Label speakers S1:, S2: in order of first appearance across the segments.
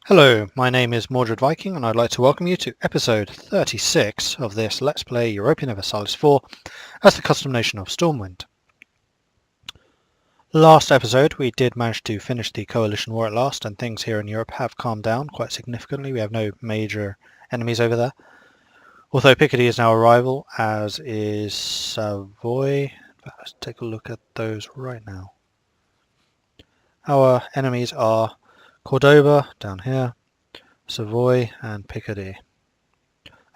S1: Hello, my name is Mordred Viking and I'd like to welcome you to episode 36 of this Let's Play European Universalis 4 as the custom nation of Stormwind. Last episode we did manage to finish the coalition war at last, and things here in Europe have calmed down quite significantly. We have no major enemies over there. Although Picardy is now a rival, as is Savoy. Let's take a look at those right now. Our enemies are Cordoba down here, Savoy and Picardy.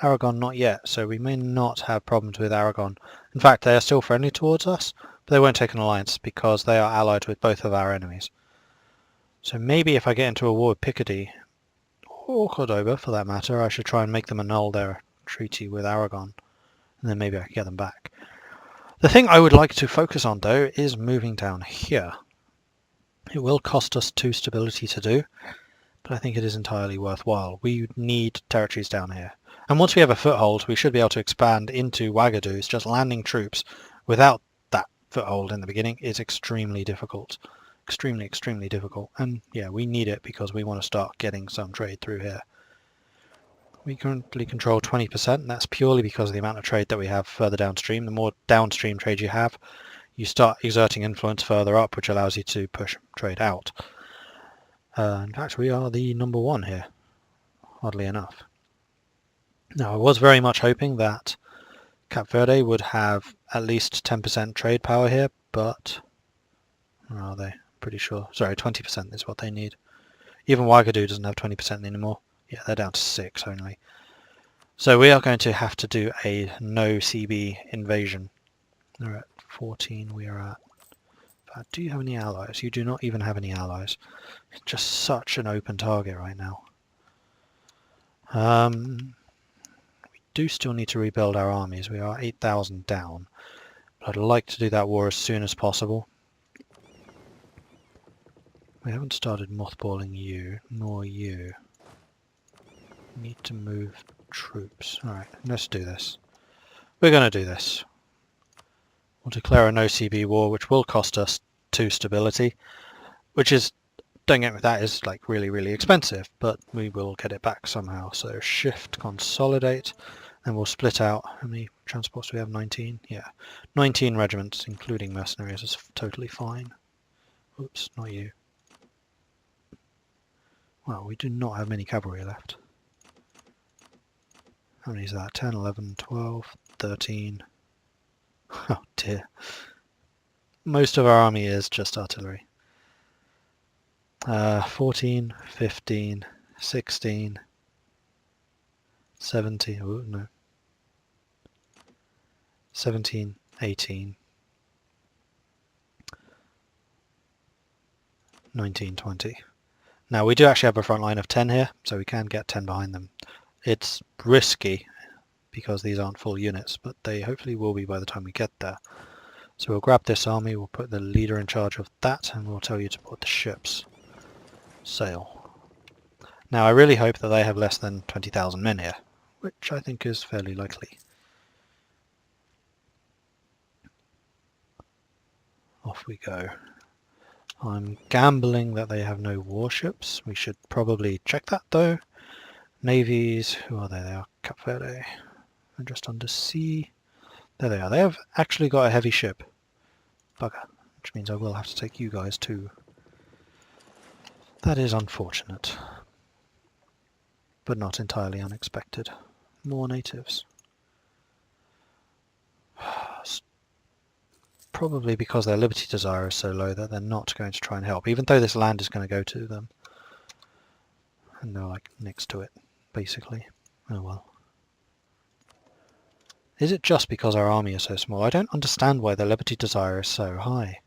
S1: Aragon not yet, so we may not have problems with Aragon. In fact, they are still friendly towards us, but they won't take an alliance because they are allied with both of our enemies. So maybe if I get into a war with Picardy, or Cordoba for that matter, I should try and make them annul their treaty with Aragon, and then maybe I can get them back. The thing I would like to focus on, though, is moving down here. It will cost us 2 stability to do, but I think it is entirely worthwhile. We need territories down here. And once we have a foothold, we should be able to expand into Wagadu's. Just landing troops without that foothold in the beginning is extremely difficult. Extremely difficult. And yeah, we need it because we want to start getting some trade through here. We currently control 20%, and that's purely because of the amount of trade that we have further downstream. The more downstream trade you have, you start exerting influence further up, which allows you to push trade out. In fact, we are the number 1 here, oddly enough. Now, I was very much hoping that Cape Verde would have at least 10% trade power here, but where are they? Pretty sure. Sorry, 20% is what they need. Even Wagadu doesn't have 20% anymore. Yeah, they're down to 6 only. So we are going to have to do a no CB invasion. They're at 14, we are at... Do you have any allies? You do not even have any allies. It's just such an open target right now. We do still need to rebuild our armies. We are 8,000 down. But I'd like to do that war as soon as possible. We haven't started mothballing you, nor you. We need to move troops. Alright, let's do this. We're going to do this. We'll declare a no CB war, which will cost us 2 stability, which is, don't get me, that is like really expensive, but we will get it back somehow. So shift consolidate, and we'll split out. How many transports do we have? 19? Yeah, 19 regiments, including mercenaries, is totally fine. Oops, not you. Well, we do not have many cavalry left. How many is that? 10, 11, 12, 13. Oh dear. Most of our army is just artillery. 14, 15, 16, 17, oh no. 17, 18, 19, 20. Now we do actually have a front line of 10 here, so we can get 10 behind them. It's risky because these aren't full units, but they hopefully will be by the time we get there. So we'll grab this army, we'll put the leader in charge of that, and we'll tell you to put the ships. Sail. Now I really hope that they have less than 20,000 men here, which I think is fairly likely. Off we go. I'm gambling that they have no warships. We should probably check that though. Navies, who are they? They are Cape Verde. They're just under sea. There they are. They have actually got a heavy ship. Bugger. Which means I will have to take you guys too. That is unfortunate. But not entirely unexpected. More natives. Probably because their liberty desire is so low that they're not going to try and help, even though this land is going to go to them. And they're like next to it, basically. Oh well. Is it just because our army is so small? I don't understand why their liberty desire is so high.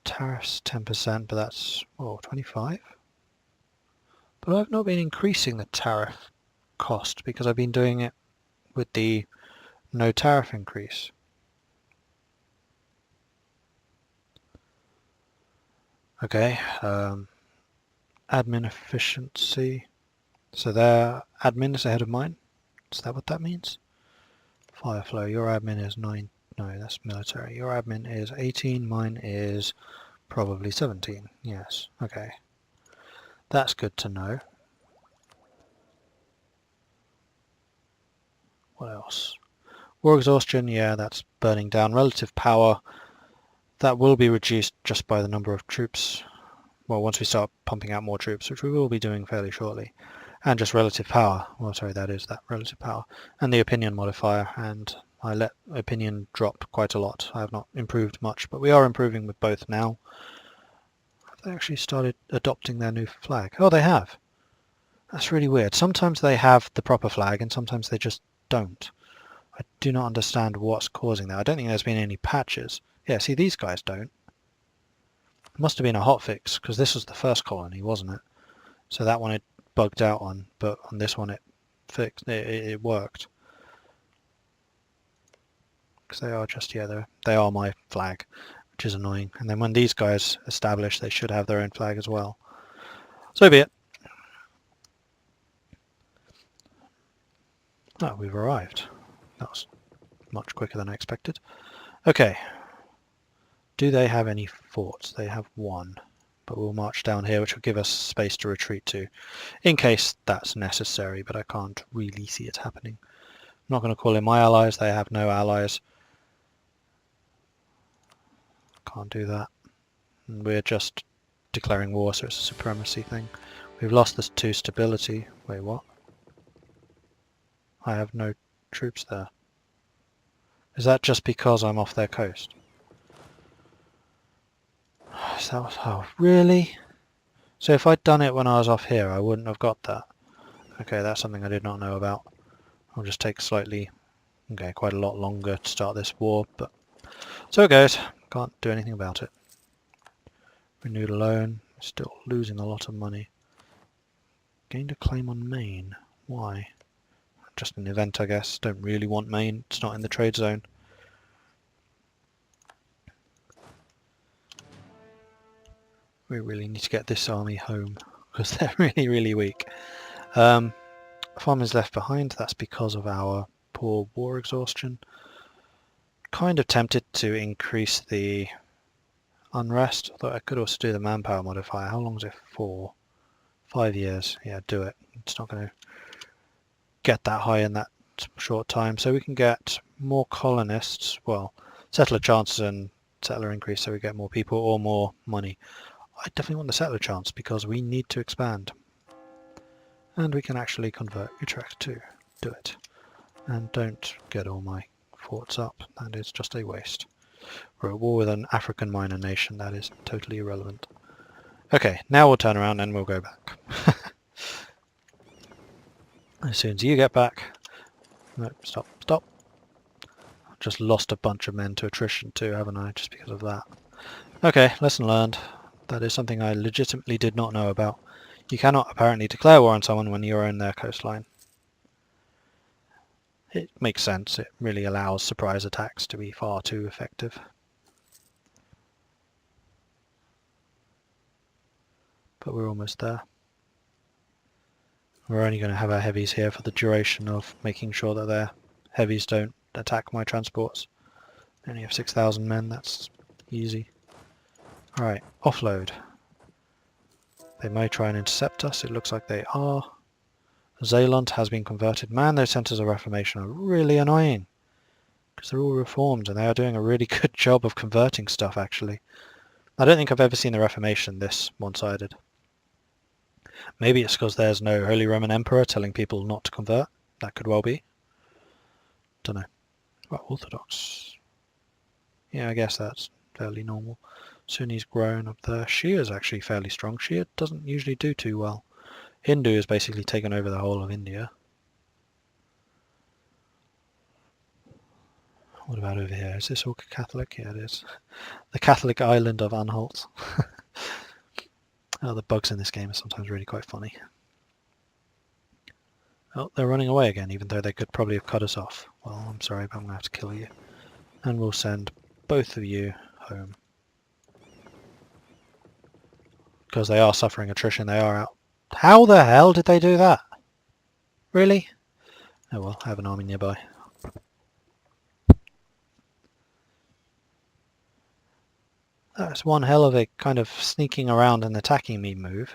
S1: Tariffs 10%, but that's, oh, 25? But I've not been increasing the tariff cost because I've been doing it with the no tariff increase. Okay, admin efficiency. So their admin is ahead of mine. Is that what that means? Fire flow, your admin is 9. No, that's military. Your admin is 18, mine is probably 17. Yes, okay. That's good to know. What else? War exhaustion, yeah, that's burning down. Relative power, that will be reduced just by the number of troops. Well, once we start pumping out more troops, which we will be doing fairly shortly. And just relative power. Well, sorry, that is that relative power. And the opinion modifier, and I let opinion drop quite a lot. I have not improved much, but we are improving with both now. Have they actually started adopting their new flag? Oh, they have. That's really weird. Sometimes they have the proper flag, and sometimes they just don't. I do not understand what's causing that. I don't think there's been any patches. Yeah, see, these guys don't. It must have been a hotfix, because this was the first colony, wasn't it? So that one it bugged out on, but on this one it fixed. It worked. Because they are just, yeah, they are my flag, which is annoying. And then when these guys establish, they should have their own flag as well. So be it. Oh, we've arrived. That was much quicker than I expected. Okay. Do they have any forts? They have one. But we'll march down here, which will give us space to retreat to, in case that's necessary, but I can't really see it happening. I'm not going to call in my allies. They have no allies. Can't do that. And we're just declaring war, so it's a supremacy thing. We've lost this 2 stability. Wait, what? I have no troops there. Is that just because I'm off their coast? Is that what, oh, really? So if I'd done it when I was off here, I wouldn't have got that. Okay, that's something I did not know about. I'll just take slightly, okay, quite a lot longer to start this war, but so it goes. Can't do anything about it. Renewed a loan. Still losing a lot of money. Gained a claim on Maine. Why? Just an event, I guess. Don't really want Maine. It's not in the trade zone. We really need to get this army home because they're really, really weak. Farmers left behind. That's because of our poor war exhaustion. Kind of tempted to increase the unrest. Although I could also do the manpower modifier. How long is it for? 5 years. Yeah, do it. It's not going to get that high in that short time. So we can get more colonists. Well, settler chances and settler increase, so we get more people or more money. I definitely want the settler chance because we need to expand. And we can actually convert Utrecht too. Do it. And don't get all my forts up. That is just a waste. We're at war with an African minor nation. That is totally irrelevant. Okay, now we'll turn around and we'll go back. As soon as you get back... No, stop. I've just lost a bunch of men to attrition too, haven't I? Just because of that. Okay, lesson learned. That is something I legitimately did not know about. You cannot apparently declare war on someone when you're in their coastline. It makes sense. It really allows surprise attacks to be far too effective. But we're almost there. We're only going to have our heavies here for the duration of making sure that their heavies don't attack my transports. I only have 6,000 men, that's easy. Alright, offload. They may try and intercept us, it looks like they are. Zeeland has been converted. Man, those centres of reformation are really annoying. Because they're all reformed and they are doing a really good job of converting stuff actually. I don't think I've ever seen the Reformation this one-sided. Maybe it's because there's no Holy Roman Emperor telling people not to convert. That could well be. Don't know. Well, Orthodox. Yeah, I guess that's fairly normal. Sunni's grown up there. Shia's actually fairly strong. Shia doesn't usually do too well. Hindu has basically taken over the whole of India. What about over here? Is this all Catholic? Yeah, it is. The Catholic island of Anhalt. Oh, the bugs in this game are sometimes really quite funny. Oh, they're running away again, even though they could probably have cut us off. Well, I'm sorry, but I'm going to have to kill you. And we'll send both of you home. Because they are suffering attrition, they are out. How the hell did they do that? Really? Oh well, I have an army nearby. That's one hell of a kind of sneaking around and attacking me move.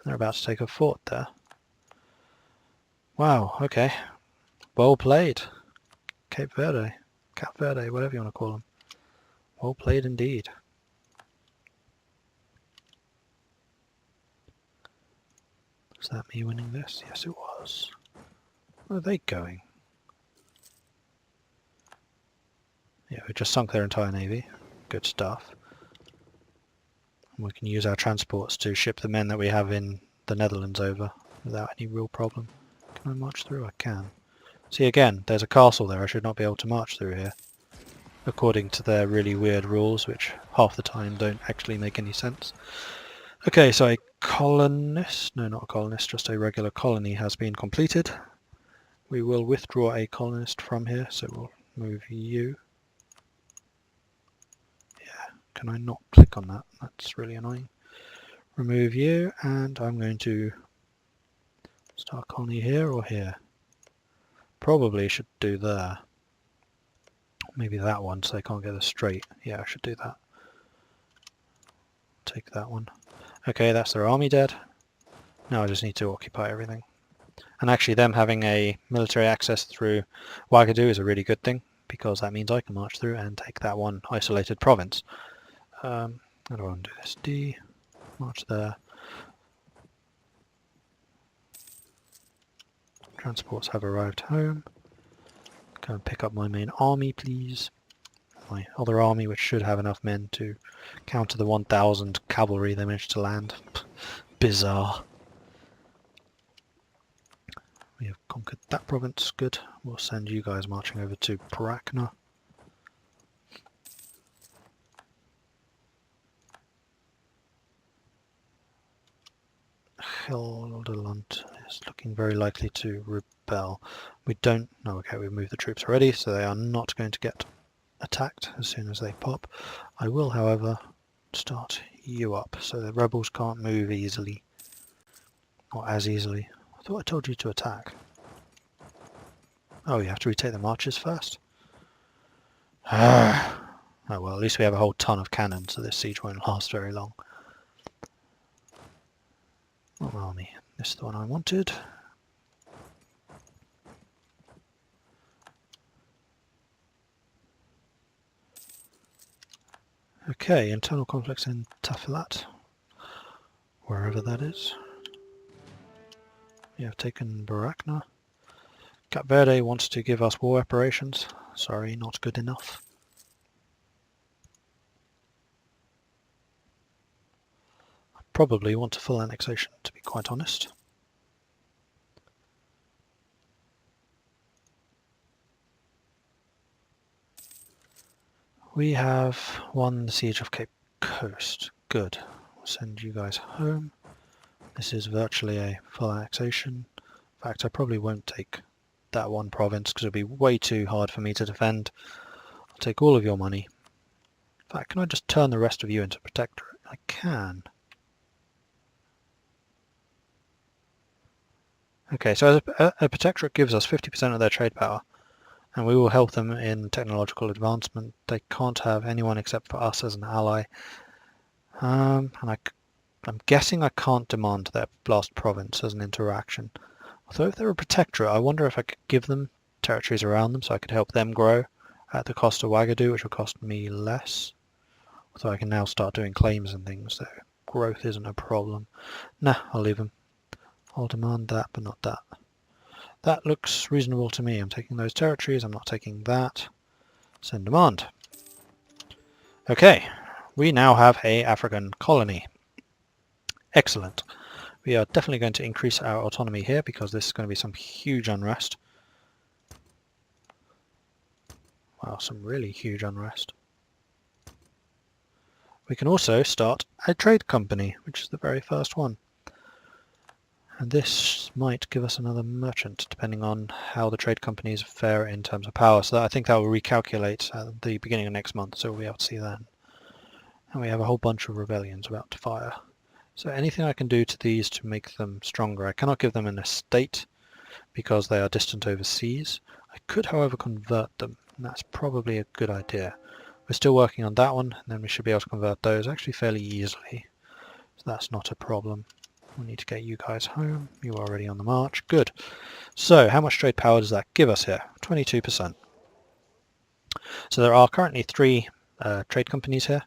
S1: They're about to take a fort there. Wow, okay. Well played. Cape Verde. Whatever you want to call them. Well played indeed. Was that me winning this? Yes, it was. Where are they going? Yeah, we just sunk their entire navy. Good stuff. And we can use our transports to ship the men that we have in the Netherlands over without any real problem. Can I march through? I can. See, again, there's a castle there. I should not be able to march through here, according to their really weird rules, which half the time don't actually make any sense. Okay, so a colonist, no, not a colonist, just a regular colony has been completed. We will withdraw a colonist from here, so we'll move you. Yeah, can I not click on that? That's really annoying. Remove you, and I'm going to start a colony here or here. Probably should do there. Maybe that one, so they can't get us straight. Yeah, I should do that. Take that one. Okay, that's their army dead. Now I just need to occupy everything. And actually them having a military access through Ouagadougou is a really good thing, because that means I can march through and take that one isolated province. How do I want to do this? D, march there. Transports have arrived home. Go and pick up my main army, please. My other army, which should have enough men to counter the 1,000 cavalry they managed to land. Bizarre. We have conquered that province, good. We'll send you guys marching over to Brakna. Gelderland is looking very likely to rebel. We don't... No, okay, we've moved the troops already, so they are not going to get attacked as soon as they pop. I will, however, start you up, so the rebels can't move easily. Or as easily. I thought I told you to attack. Oh, you have to retake the marches first? Oh well, at least we have a whole ton of cannon, so this siege won't last very long. What army? This is the one I wanted. Okay, internal conflicts in Tafilat, wherever that is. We have taken Barakna. Cape Verde wants to give us war reparations. Sorry, not good enough. I probably want a full annexation, to be quite honest. We have won the siege of Cape Coast. Good. We'll send you guys home. This is virtually a full annexation. In fact, I probably won't take that one province because it'll be way too hard for me to defend. I'll take all of your money. In fact, can I just turn the rest of you into protectorate? I can. Okay, so a protectorate gives us 50% of their trade power, and we will help them in technological advancement. They can't have anyone except for us as an ally. And I'm guessing I can't demand their last province as an interaction. Although if they're a protectorate, I wonder if I could give them territories around them so I could help them grow at the cost of Ouagadougou, which will cost me less. Although I can now start doing claims and things, so growth isn't a problem. Nah, I'll leave them. I'll demand that, but not that. That looks reasonable to me. I'm taking those territories, I'm not taking that. Send demand. Okay, we now have a African colony. Excellent. We are definitely going to increase our autonomy here because this is going to be some huge unrest. Wow, some really huge unrest. We can also start a trade company, which is the very first one. And this might give us another merchant, depending on how the trade companies fare in terms of power. So I think that will recalculate at the beginning of next month, so we'll be able to see then. And we have a whole bunch of rebellions about to fire. So anything I can do to these to make them stronger. I cannot give them an estate because they are distant overseas. I could, however, convert them, and that's probably a good idea. We're still working on that one, and then we should be able to convert those actually fairly easily. So that's not a problem. We need to get you guys home. You're already on the march. Good. So how much trade power does that give us here? 22%. So there are currently 3 trade companies here.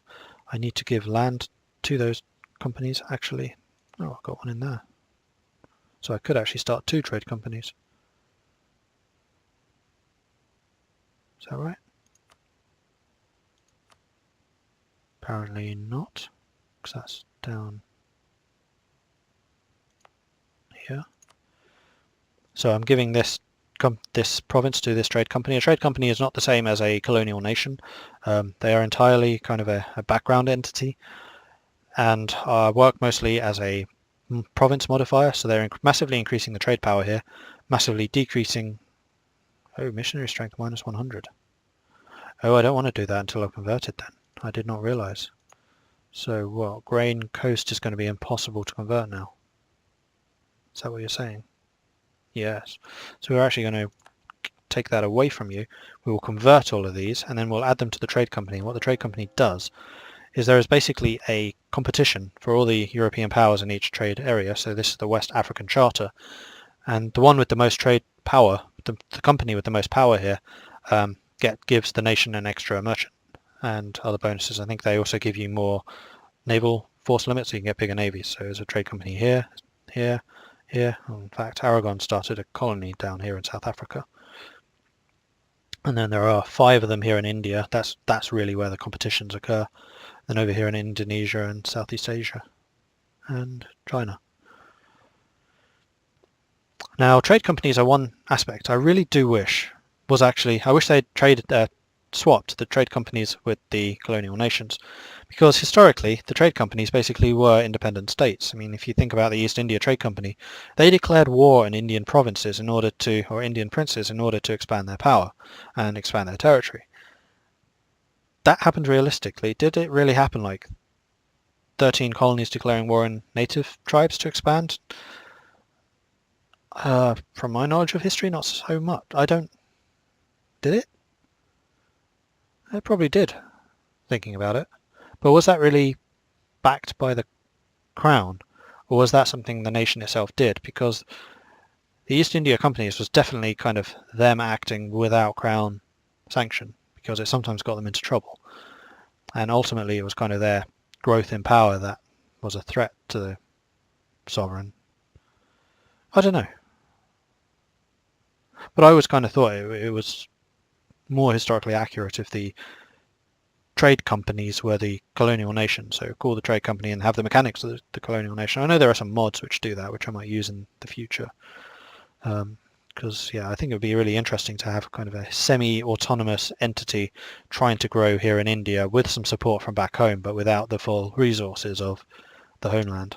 S1: I need to give land to those companies actually. Oh, I've got one in there. So I could actually start 2 trade companies. Is that right? Apparently not, because that's down here. So I'm giving this province to this trade company. A trade company is not the same as a colonial nation. They are entirely kind of a background entity and work mostly as a province modifier. So they're massively increasing the trade power here, massively decreasing. Oh, missionary strength minus 100. Oh, I don't want to do that until I've converted then. I did not realize. So what? Grain Coast is going to be impossible to convert now. Is that what you're saying? Yes. So we're actually going to take that away from you. We will convert all of these and then we'll add them to the trade company. And what the trade company does is there is basically a competition for all the European powers in each trade area. So this is the West African Charter. And the one with the most trade power, the company with the most power here, gives the nation an extra merchant and other bonuses. I think they also give you more naval force limits, so you can get bigger navies. So there's a trade company here, here, here. In fact, Aragon started a colony down here in South Africa. And then there are 5 of them here in India. That's really where the competitions occur. Then over here in Indonesia and Southeast Asia and China. Now, trade companies are one aspect I really do wish was actually, I wish they'd swapped the trade companies with the colonial nations, because historically the trade companies basically were independent states. I mean, if you think about the East India Trade Company, they declared war on Indian provinces in order to, or Indian princes in order to expand their power and expand their territory. That happened realistically. Did it really happen, like 13 colonies declaring war on native tribes to expand? From my knowledge of history, not so much. Did it? It probably did, thinking about it. But was that really backed by the crown? Or was that something the nation itself did? Because the East India Companies was definitely kind of them acting without crown sanction, because it sometimes got them into trouble. And ultimately it was kind of their growth in power that was a threat to the sovereign. I don't know. But I always kind of thought it was more historically accurate if the trade companies were the colonial nation. So call the trade company and have the mechanics of the colonial nation. I know there are some mods which do that, which I might use in the future. Because, yeah, I think it would be really interesting to have kind of a semi-autonomous entity trying to grow here in India with some support from back home, but without the full resources of the homeland.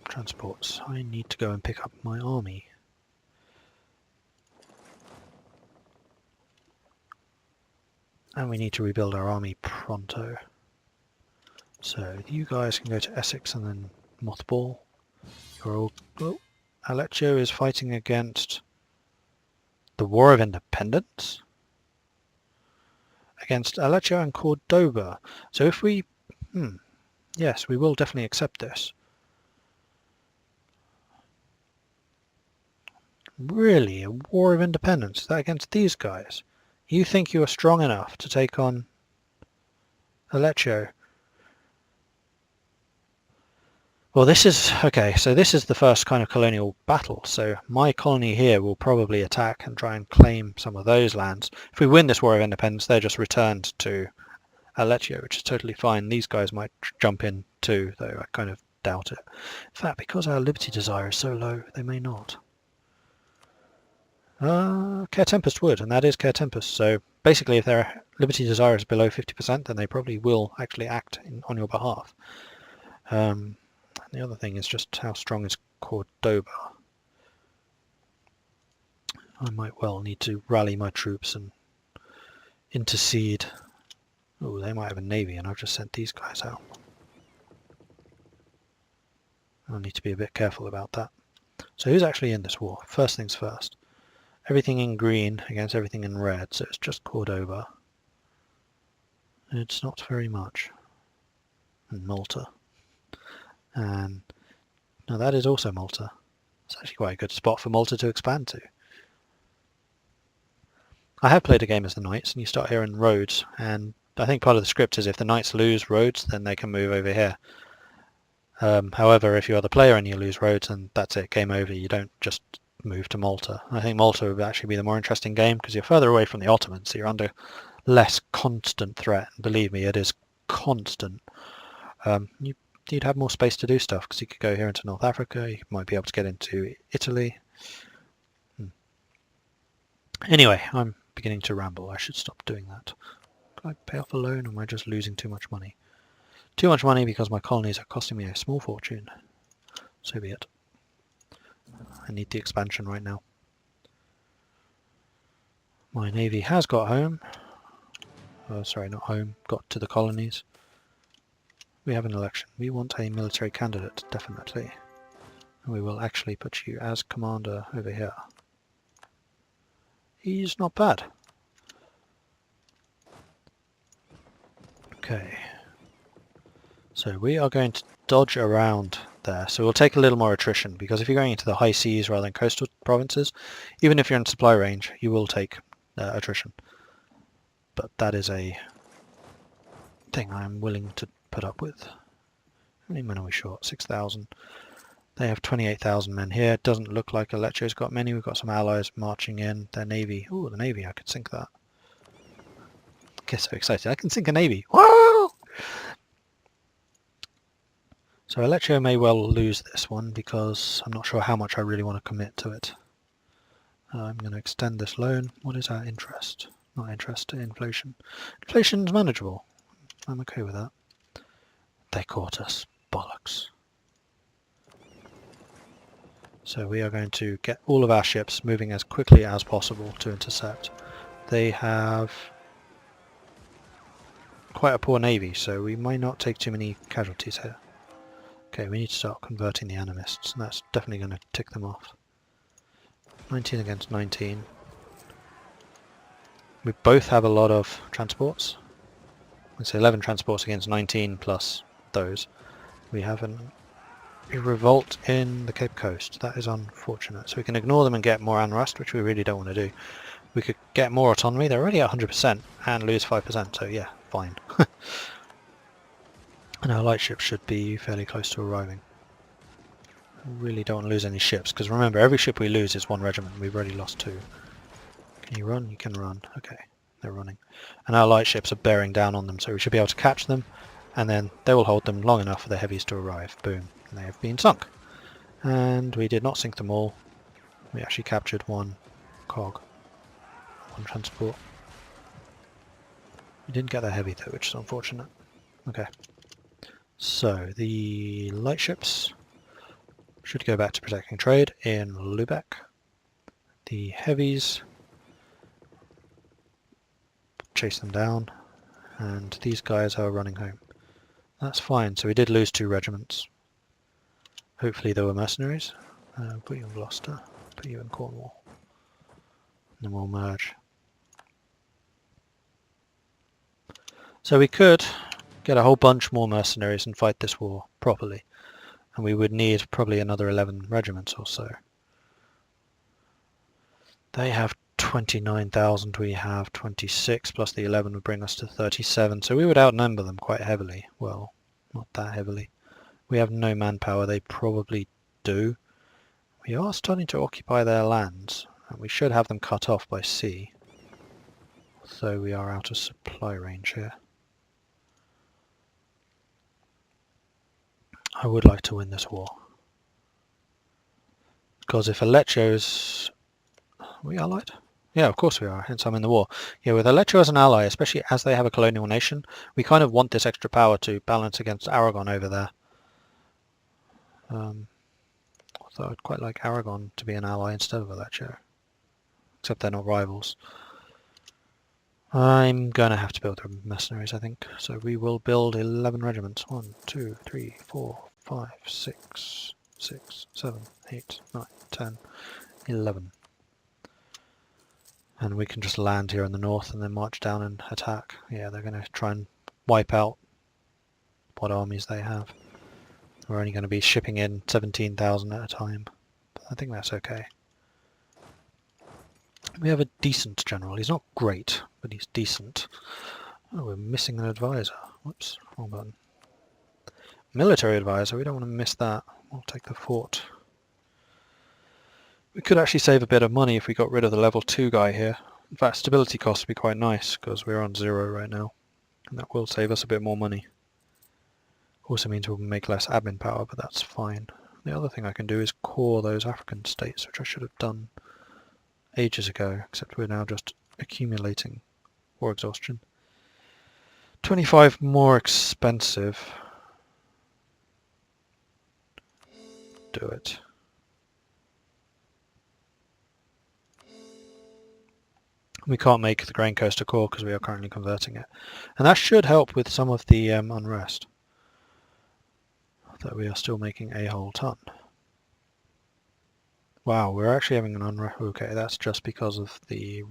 S1: Transports. I need to go and pick up my army. And we need to rebuild our army pronto. So you guys can go to Essex and then mothball. You're all... Oh, Aleccio is fighting against the War of Independence? Against Aleccio and Cordoba. So if we... yes, we will definitely accept this. Really? A War of Independence? Is that against these guys? You think you are strong enough to take on Aleccio? Well, this is... okay, so this is the first kind of colonial battle. So my colony here will probably attack and try and claim some of those lands. If we win this War of Independence, they're just returned to Aleccio, which is totally fine. These guys might jump in too, though I kind of doubt it. In fact, because our liberty desire is so low, they may not. Care Tempest would, and that is Care Tempest. So basically, if their liberty desire is below 50%, then they probably will actually act on your behalf. And the other thing is just how strong is Cordoba. I might well need to rally my troops and intercede. Oh, they might have a navy, and I've just sent these guys out. I'll need to be a bit careful about that. So who's actually in this war? First things first. Everything in green against everything in red, so it's just Cordoba. It's not very much. and Malta. And now that is also Malta. It's actually quite a good spot for Malta to expand to. I have played a game as the Knights, and you start here in Rhodes, and I think part of the script is if the Knights lose Rhodes, then they can move over here. However, if you're the player and you lose Rhodes, then that's it, game over. You don't just move to Malta. I think Malta would actually be the more interesting game because you're further away from the Ottomans, so you're under less constant threat. And believe me, it is constant. You'd have more space to do stuff because you could go here into North Africa. You might be able to get into Italy. Anyway, I'm beginning to ramble. I should stop doing that. Can I pay off a loan, or am I just losing too much money? Too much money because my colonies are costing me a small fortune. So be it. I need the expansion right now. My navy has got home. Oh, sorry, not home. Got to the colonies. We have an election. We want a military candidate, definitely. And we will actually put you as commander over here. He's not bad. Okay. So we are going to dodge around there. So we'll take a little more attrition, because if you're going into the high seas rather than coastal provinces, even if you're in supply range, you will take attrition. But that is a thing I'm willing to put up with. How many men are we short? 6,000. They have 28,000 men here. It doesn't look like Aleccho's got many. We've got some allies marching in. Their navy. Ooh, the navy. I could sink that. I get so excited. I can sink a navy. Whoa! So Aleccho may well lose this one because I'm not sure how much I really want to commit to it. I'm going to extend this loan. What is our interest? Not interest, inflation. Inflation's manageable. I'm okay with that. They caught us. Bollocks. So we are going to get all of our ships moving as quickly as possible to intercept. They have quite a poor navy, so we might not take too many casualties here. Okay, we need to start converting the animists, and that's definitely going to tick them off. 19 against 19. We both have a lot of transports. It's 11 transports against 19 plus those. We have a revolt in the Cape Coast. That is unfortunate. So we can ignore them and get more unrest, which we really don't want to do. We could get more autonomy. They're already at 100% and lose 5%, so yeah, fine. And our light ships should be fairly close to arriving. We really don't want to lose any ships, because remember, every ship we lose is one regiment. We've already lost 2. Can you run? You can run. Okay, they're running. And our light ships are bearing down on them, so we should be able to catch them, and then they will hold them long enough for the heavies to arrive. Boom. And they have been sunk. And we did not sink them all. We actually captured one cog. One transport. We didn't get that heavy though, which is unfortunate. Okay. So, the light ships should go back to protecting trade in Lubeck. The heavies chase them down, and these guys are running home. That's fine, so we did lose 2 regiments. Hopefully they were mercenaries. Put you in Gloucester, put you in Cornwall. And then we'll merge. So we could get a whole bunch more mercenaries and fight this war properly. And we would need probably another 11 regiments or so. They have 29,000, we have 26, plus the 11 would bring us to 37, so we would outnumber them quite heavily. Well, not that heavily. We have no manpower, they probably do. We are starting to occupy their lands, and we should have them cut off by sea. So we are out of supply range here. I would like to win this war. Because if Aleccho's... Are we allied? Yeah, of course we are, hence I'm in the war. Yeah, with Aleccho as an ally, especially as they have a colonial nation, we kind of want this extra power to balance against Aragon over there. Although I'd quite like Aragon to be an ally instead of Aleccho. Except they're not rivals. I'm going to have to build mercenaries, I think. So we will build 11 regiments. 1, 2, 3, 4, 5, 6, 7, 8, 9, 10, 11. And we can just land here in the north and then march down and attack. Yeah, they're going to try and wipe out what armies they have. We're only going to be shipping in 17,000 at a time. But I think that's okay. We have a decent general. He's not great, but he's decent. Oh, we're missing an advisor. Whoops, wrong button. Military advisor, we don't want to miss that. We'll take the fort. We could actually save a bit of money if we got rid of the level 2 guy here. In fact, stability costs would be quite nice, because we're on 0 right now. And that will save us a bit more money. Also means we'll make less admin power, but that's fine. The other thing I can do is core those African states, which I should have done ages ago, except we're now just accumulating war exhaustion. 25 more expensive. Do it. We can't make the Grain Coast a core because we are currently converting it. And that should help with some of the unrest. That we are still making a whole ton. Wow, we're actually having an unrest. Okay, that's just because of the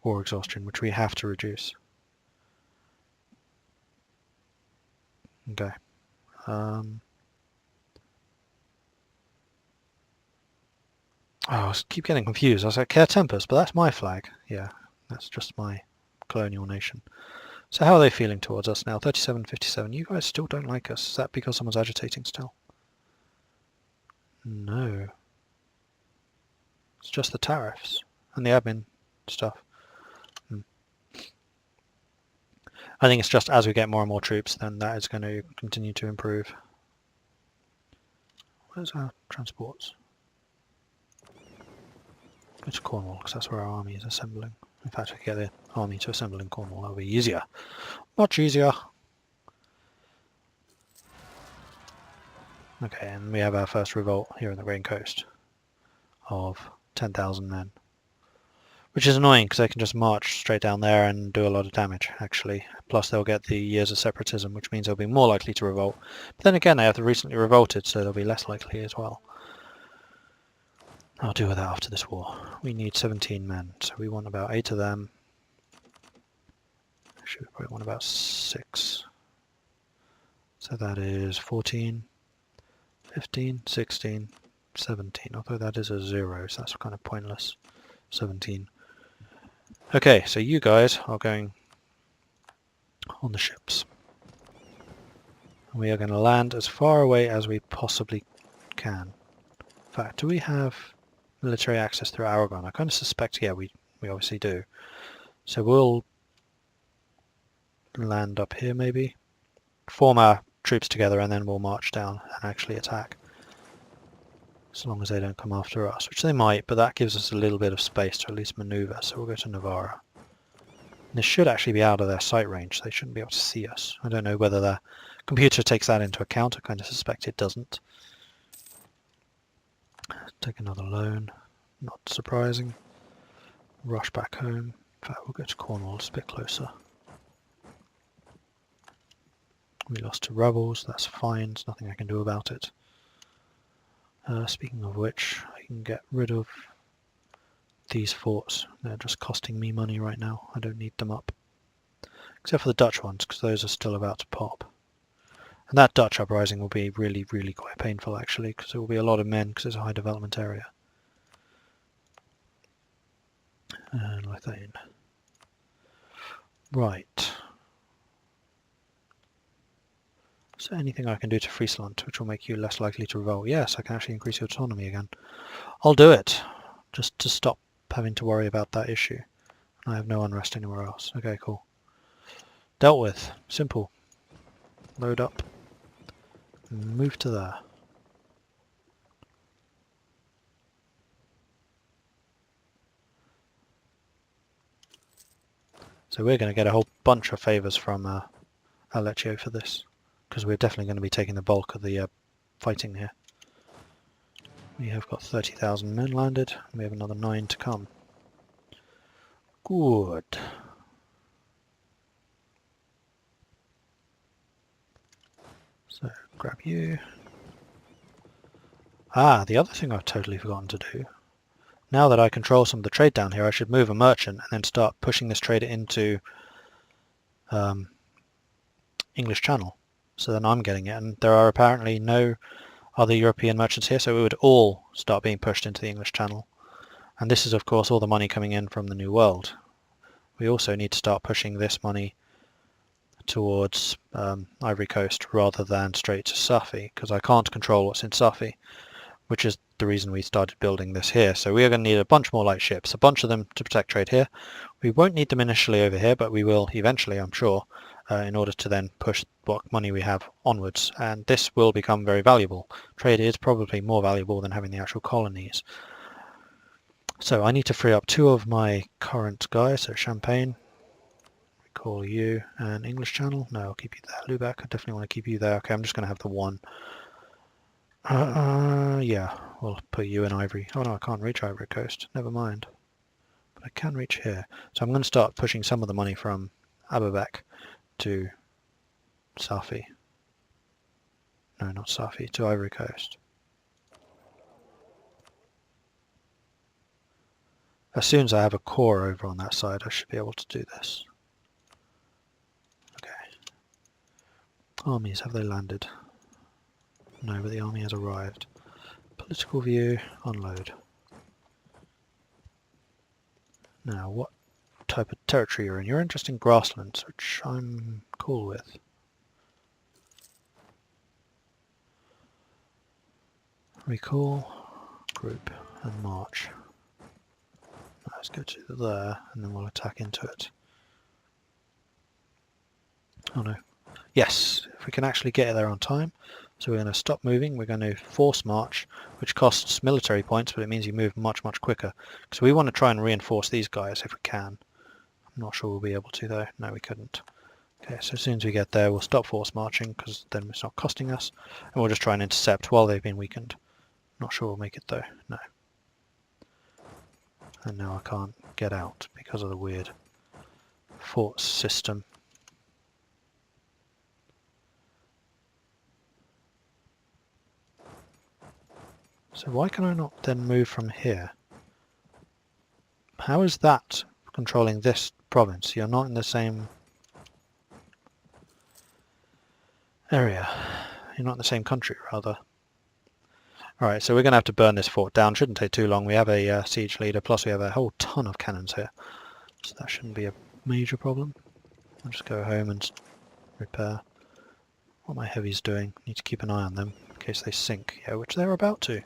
S1: war exhaustion, which we have to reduce. Okay. I keep getting confused. I was like, Care Tempest, but that's my flag. Yeah, that's just my colonial nation. So how are they feeling towards us now? 37, 57. You guys still don't like us. Is that because someone's agitating still? No. It's just the tariffs and the admin stuff. I think it's just as we get more and more troops, then that is going to continue to improve. Where's our transports? Go to Cornwall, because that's where our army is assembling. In fact, I could get the army to assemble in Cornwall. That'll be easier. Much easier. Okay, and we have our first revolt here in the Grain Coast of 10,000 men. Which is annoying, because they can just march straight down there and do a lot of damage, actually. Plus they'll get the years of separatism, which means they'll be more likely to revolt. But then again, they have recently revolted, so they'll be less likely as well. I'll deal with that after this war. We need 17 men, so we want about 8 of them. Actually, we probably want about 6. So that is 14, 15, 16, 17. Although that is a 0, so that's kind of pointless. 17. Okay, so you guys are going on the ships. We are going to land as far away as we possibly can. In fact, do we have military access through Aragon? I kind of suspect, yeah, we obviously do. So we'll land up here maybe, form our troops together, and then we'll march down and actually attack. As long as they don't come after us, which they might, but that gives us a little bit of space to at least maneuver. So we'll go to Navarra. And this should actually be out of their sight range, so they shouldn't be able to see us. I don't know whether the computer takes that into account. I kind of suspect it doesn't. Take another loan. Not surprising. Rush back home. In fact, we'll go to Cornwall. It's a bit closer. We lost to rebels. That's fine. There's nothing I can do about it. Speaking of which, I can get rid of these forts. They're just costing me money right now. I don't need them up. Except for the Dutch ones, because those are still about to pop. And that Dutch uprising will be really, really quite painful actually, because there will be a lot of men, because it's a high development area. And Lothain. Right. Is there anything I can do to Friesland which will make you less likely to revolt? Yes, I can actually increase your autonomy again. I'll do it, just to stop having to worry about that issue. I have no unrest anywhere else. Okay, cool. Dealt with. Simple. Load up. Move to there. So we're going to get a whole bunch of favours from Aleccio for this, because we're definitely going to be taking the bulk of the fighting here. We have got 30,000 men landed, and we have another 9 to come. Good. So, grab you. Ah, the other thing I've totally forgotten to do. Now that I control some of the trade down here, I should move a merchant and then start pushing this trader into English Channel. so then I'm getting it, and there are apparently no other European merchants here, so we would all start being pushed into the English Channel. And this is of course all the money coming in from the New World. We also need to start pushing this money towards Ivory Coast rather than straight to Safi, because I can't control what's in Safi, which is the reason we started building this here. So we are going to need a bunch more light ships, a bunch of them to protect trade here. We won't need them initially over here, but we will eventually, I'm sure, in order to then push what money we have onwards, and this will become very valuable. Trade is probably more valuable than having the actual colonies. So I need to free up 2 of my current guys, so Champagne, call you, and English Channel. No, I'll keep you there. Lubeck, I definitely want to keep you there. Okay, I'm just going to have the 1. Yeah, we'll put you in Ivory. Oh no, I can't reach Ivory Coast. Never mind. But I can reach here. So I'm going to start pushing some of the money from Ababek to Safi. No, not Safi, to Ivory Coast. As soon as I have a core over on that side, I should be able to do this. Okay. Armies, have they landed? No, but the army has arrived. Political view, unload. Now, what type of territory you're in? You're interested in grasslands, which I'm cool with. Recall, group, and march. Let's go to there, and then we'll attack into it. Oh no. Yes, if we can actually get there on time. So we're going to stop moving, we're going to force march, which costs military points, but it means you move much, much quicker. So we want to try and reinforce these guys if we can. I'm not sure we'll be able to though. No, we couldn't. Okay, so as soon as we get there, we'll stop force marching, because then it's not costing us, and we'll just try and intercept while they've been weakened. Not sure we'll make it though, no. And now I can't get out because of the weird fort system. So why can I not then move from here? How is that controlling this province? You're not in the same area. You're not in the same country, rather. Alright, so we're going to have to burn this fort down. Shouldn't take too long. We have a siege leader, plus we have a whole ton of cannons here. So that shouldn't be a major problem. I'll just go home and repair. What my heavies doing? Need to keep an eye on them in case they sink. Yeah, which they're about to.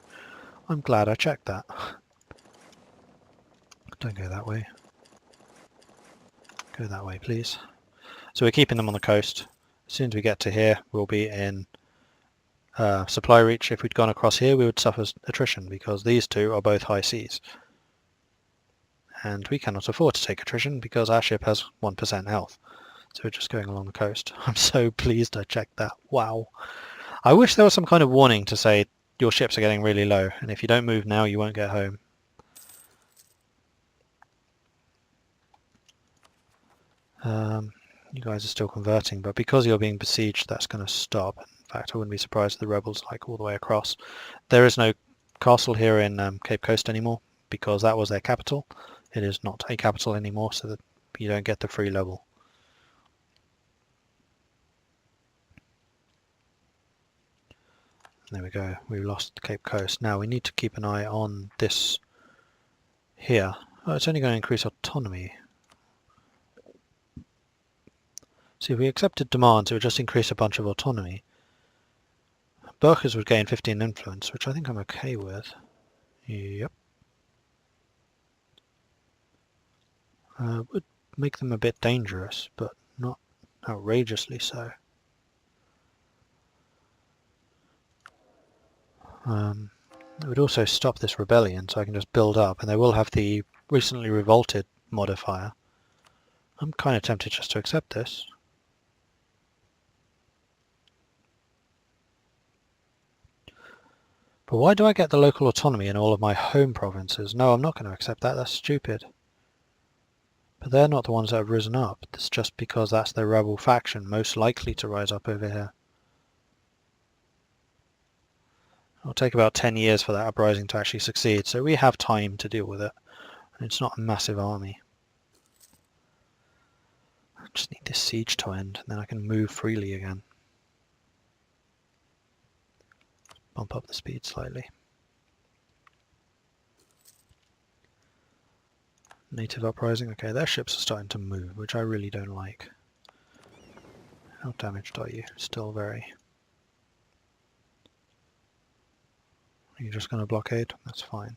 S1: I'm glad I checked that. Don't go that way. Go that way, please. So we're keeping them on the coast. As soon as we get to here, we'll be in supply reach. If we'd gone across here, we would suffer attrition because these two are both high seas. And we cannot afford to take attrition because our ship has 1% health. So we're just going along the coast. I'm so pleased I checked that. Wow. I wish there was some kind of warning to say your ships are getting really low, and if you don't move now, you won't get home. You guys are still converting, but because you're being besieged, that's going to stop. In fact, I wouldn't be surprised if the rebels like all the way across. There is no castle here in Cape Coast anymore, because that was their capital. It is not a capital anymore, so that you don't get the free level. There we go, we lost Cape Coast. Now we need to keep an eye on this here. Oh, it's only going to increase autonomy. See, if we accepted demands, it would just increase a bunch of autonomy. Burkers would gain 15 influence, which I think I'm okay with. Yep. Would make them a bit dangerous, but not outrageously so. It would also stop this rebellion, so I can just build up, and they will have the recently revolted modifier. I'm kind of tempted just to accept this. But why do I get the local autonomy in all of my home provinces? No, I'm not going to accept that. That's stupid. But they're not the ones that have risen up. It's just because that's their rebel faction most likely to rise up over here. It'll take about 10 years for that uprising to actually succeed, so we have time to deal with it. And it's not a massive army. I just need this siege to end, and then I can move freely again. bump up the speed slightly. Native uprising. Okay, their ships are starting to move, which I really don't like. How damaged are you? Still very. Are you just going to blockade? That's fine.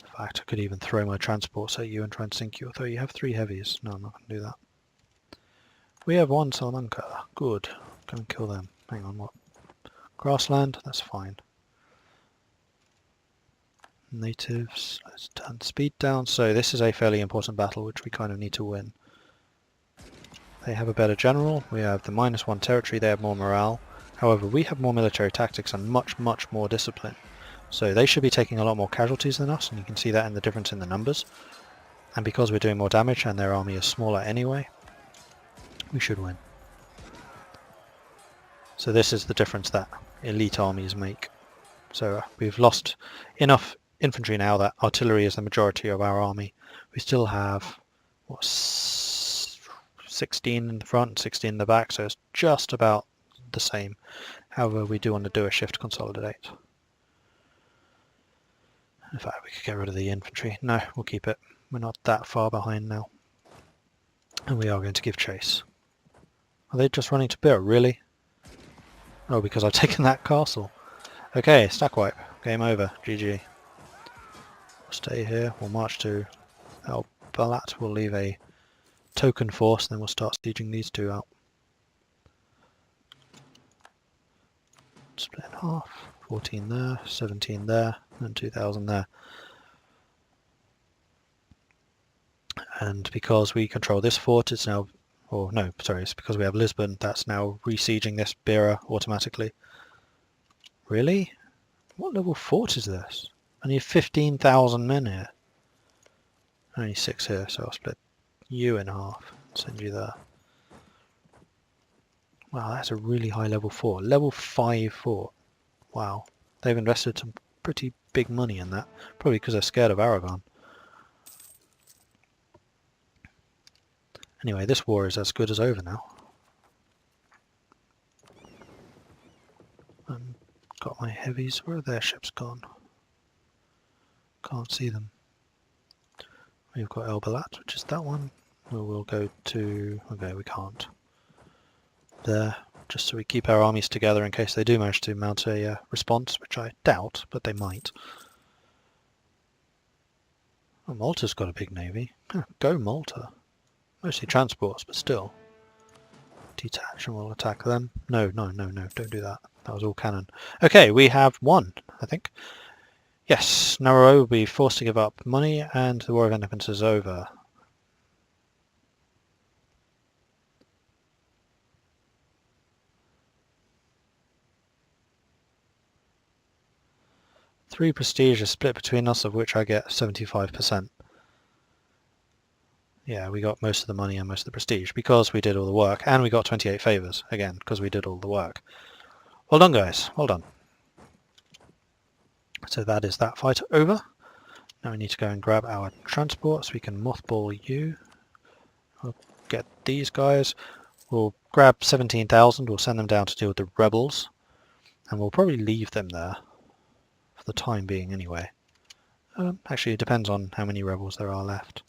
S1: In fact, I could even throw my transports at you and try and sink you. Although you have 3 heavies. No, I'm not going to do that. We have 1 Salamanca. Good. Go and kill them. Hang on, what? Grassland? That's fine. Natives. Let's turn speed down. So this is a fairly important battle, which we kind of need to win. They have a better general. We have the -1 territory. They have more morale. However, we have more military tactics and much, much more discipline. So they should be taking a lot more casualties than us, and you can see that in the difference in the numbers. And because we're doing more damage and their army is smaller anyway, we should win. So this is the difference that elite armies make. So we've lost enough infantry now that artillery is the majority of our army. We still have, what, 16 in the front, 16 in the back, so it's just about the same. However, we do want to do a shift consolidate. In fact, we could get rid of the infantry. No, we'll keep it. We're not that far behind now. And we are going to give chase. Are they just running to Beer? Really? Oh, because I've taken that castle. Okay, stack wipe. Game over. GG. We'll stay here. We'll march to El Balat. We'll leave a token force, and then we'll start sieging these 2 out. Split in half. 14 there, 17 there, and 2,000 there. And because we control this fort, it's now... Oh, no, sorry, it's because we have Lisbon, that's now re-sieging this Beera automatically. Really? What level fort is this? I need 15,000 men here. Only 6 here, so I'll split you in half and send you there. Wow, that's a really high level fort. Level 5 fort. Wow. They've invested some pretty big money in that. Probably because they're scared of Aragon. Anyway, this war is as good as over now. Got my heavies. Where are their ships gone? Can't see them. We've got El Balat, which is that one. We'll go to... Okay, we can't. There, just so we keep our armies together in case they do manage to mount a response, which I doubt, but they might. Oh, Malta's got a big navy. Huh, go Malta. Mostly transports, but still. Detach and we'll attack them. No, don't do that. That was all cannon. Okay, we have won, I think. Yes, Nauru will be forced to give up money and the War of Independence is over. Three prestige is split between us, of which I get 75%. Yeah, we got most of the money and most of the prestige because we did all the work, and we got 28 favours, again, because we did all the work. Well done, guys. Well done. So that is that fight over. Now we need to go and grab our transport so we can mothball you. We'll get these guys. We'll grab 17,000. We'll send them down to deal with the rebels. And we'll probably leave them there for the time being anyway. Actually, it depends on how many rebels there are left.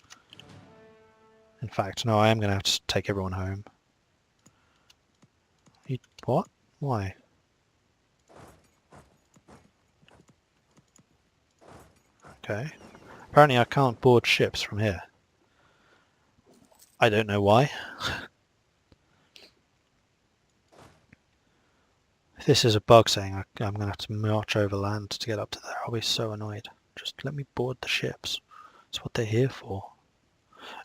S1: In fact, no, I am going to have to take everyone home. What? Why? Okay. Apparently I can't board ships from here. I don't know why. If this is a bug saying I'm going to have to march over land to get up to there, I'll be so annoyed. Just let me board the ships. That's what they're here for.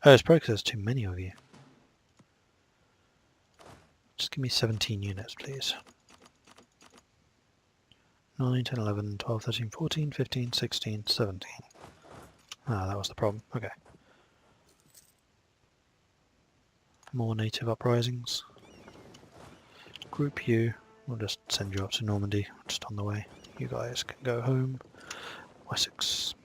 S1: Oh, it's probably because there's too many of you. Just give me 17 units, please. 9, 10, 11, 12, 13, 14, 15, 16, 17. Ah, that was the problem. Okay. More native uprisings. Group you. We'll just send you up to Normandy, just on the way. You guys can go home. Wessex.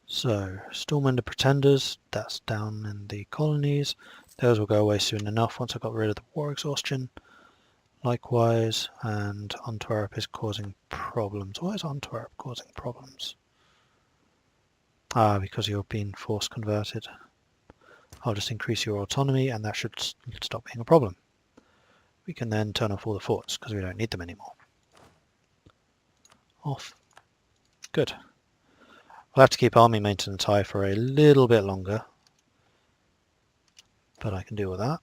S1: So, Stormwind Pretenders, that's down in the colonies. Those will go away soon enough once I got rid of the war exhaustion. Likewise, and Antwerp is causing problems. Why is Antwerp causing problems? Ah, because you're being force converted. I'll just increase your autonomy and that should stop being a problem. We can then turn off all the forts because we don't need them anymore. Off. Good. We'll have to keep army maintenance high for a little bit longer, but I can deal with that.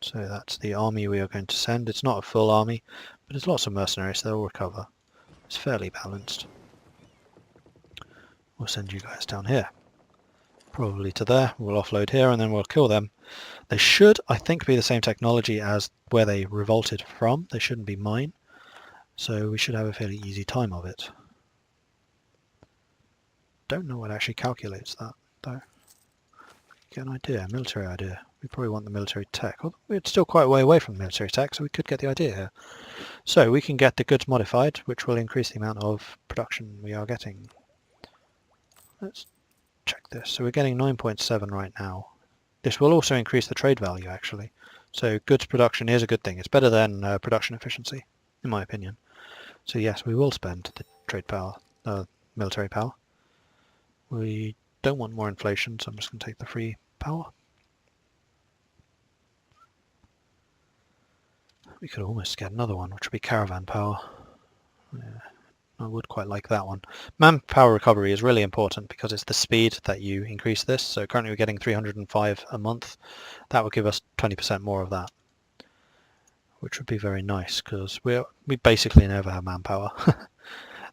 S1: So that's the army we are going to send. It's not a full army, but there's lots of mercenaries, so they'll recover. It's fairly balanced. We'll send you guys down here. Probably to there. We'll offload here and then we'll kill them. They should, I think, be the same technology as where they revolted from. They shouldn't be mine. So we should have a fairly easy time of it. Don't know what actually calculates that, though. Get an idea, military idea. We probably want the military tech. Although we're still quite a way away from military tech, so we could get the idea here. So we can get the goods modified, which will increase the amount of production we are getting. Let's check this. So we're getting 9.7 right now. This will also increase the trade value, actually. So goods production is a good thing. It's better than production efficiency, in my opinion. So yes, we will spend the trade power, military power. We don't want more inflation, so I'm just going to take the free power. We could almost get another one, which would be caravan power. Yeah, I would quite like that one. Manpower recovery is really important because it's the speed that you increase this. So currently we're getting 305 a month. That would give us 20% more of that, which would be very nice because we basically never have manpower.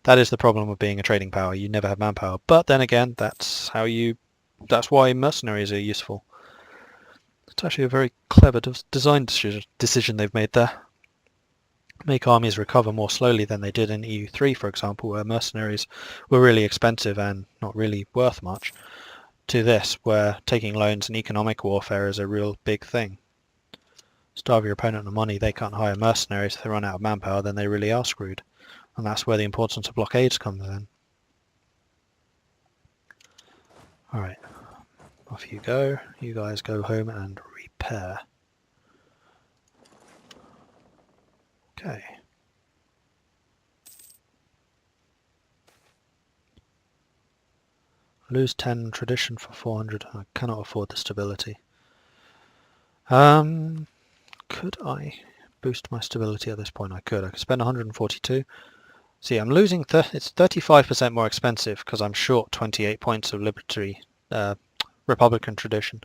S1: That is the problem with being a trading power. You never have manpower. But then again, that's why mercenaries are useful. It's actually a very clever design decision they've made there. Make armies recover more slowly than they did in EU3, for example, where mercenaries were really expensive and not really worth much, to this, where taking loans and economic warfare is a real big thing. Starve your opponent of money, they can't hire mercenaries. If they run out of manpower, then they really are screwed. And that's where the importance of blockades comes in. Alright, off you go. You guys go home and repair. Okay. Lose 10 tradition for 400. I cannot afford the stability. Could I boost my stability at this point? I could spend 142. See, I'm losing, it's 35% more expensive because I'm short 28 points of Republican tradition.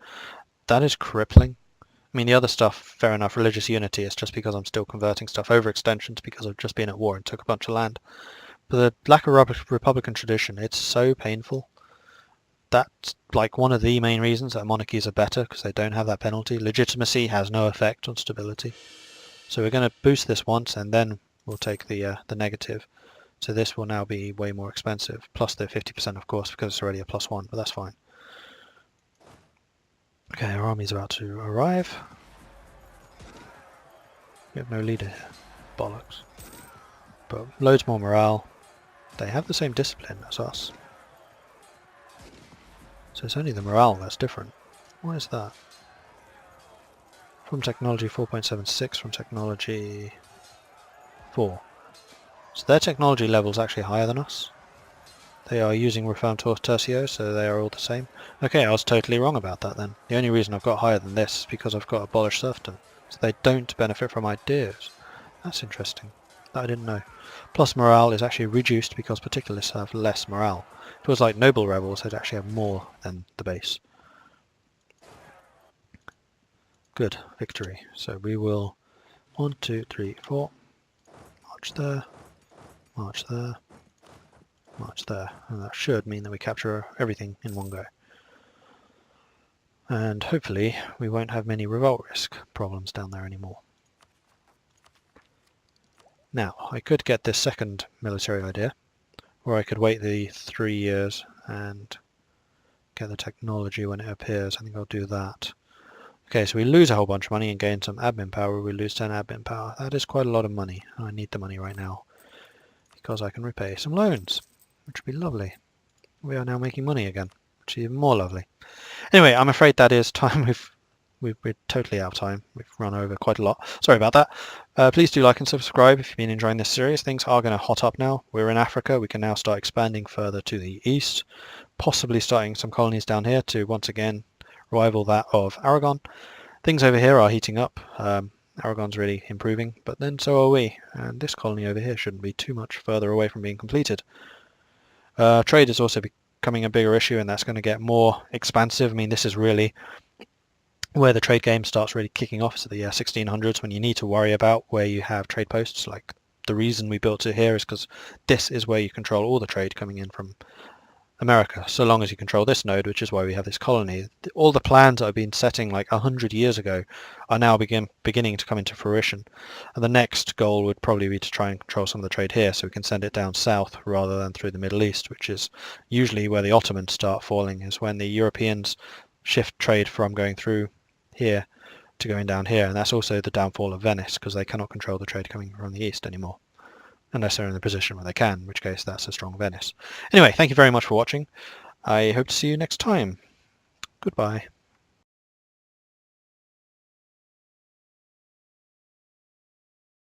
S1: That is crippling. I mean, the other stuff, fair enough, religious unity is just because I'm still converting stuff, overextensions because I've just been at war and took a bunch of land. But the lack of Republican tradition, it's so painful. That's like one of the main reasons that monarchies are better, because they don't have that penalty. Legitimacy has no effect on stability. So we're going to boost this once and then we'll take the negative. So this will now be way more expensive, plus the 50% of course, because it's already a +1, but that's fine. Okay, our army's about to arrive. We have no leader here. Bollocks. But loads more morale. They have the same discipline as us. So it's only the morale that's different. Why is that? From technology 4.76, from technology 4. So their technology level is actually higher than us. They are using Reformed Tertio, so they are all the same. Okay, I was totally wrong about that then. The only reason I've got higher than this is because I've got abolished serfdom. So they don't benefit from ideas. That's interesting. That I didn't know. Plus morale is actually reduced because particularists have less morale. If it was like noble rebels, they'd actually have more than the base. Good, victory. So we will 1, 2, 3, 4. March there. March there. March there. And that should mean that we capture everything in one go. And hopefully we won't have many revolt risk problems down there anymore. Now, I could get this second military idea, or I could wait the 3 years and get the technology when it appears. I think I'll do that. Okay, so we lose a whole bunch of money and gain some admin power. We lose 10 admin power. That is quite a lot of money. I need the money right now because I can repay some loans, which would be lovely. We are now making money again, which is even more lovely. Anyway, I'm afraid that is time. We've we're totally out of time. We've run over quite a lot. Sorry about that. Please do like and subscribe if you've been enjoying this series. Things are going to hot up now. We're in Africa. We can now start expanding further to the east, possibly starting some colonies down here to once again rival that of Aragon. Things over here are heating up. Aragon's really improving, but then so are we. And this colony over here shouldn't be too much further away from being completed. Trade is also becoming a bigger issue, and that's going to get more expansive. I mean, this is really where the trade game starts really kicking off. So the 1600s, when you need to worry about where you have trade posts. Like the reason we built it here is because this is where you control all the trade coming in from America, so long as you control this node, which is why we have this colony. All the plans that I've been setting like 100 years ago are now beginning to come into fruition. And the next goal would probably be to try and control some of the trade here, so we can send it down south rather than through the Middle East, which is usually where the Ottomans start falling, is when the Europeans shift trade from going through here to going down here. And that's also the downfall of Venice, because they cannot control the trade coming from the east anymore, unless they're in the position where they can, in which case that's a strong Venice. Anyway, thank you very much for watching. I hope to see you next time. Goodbye.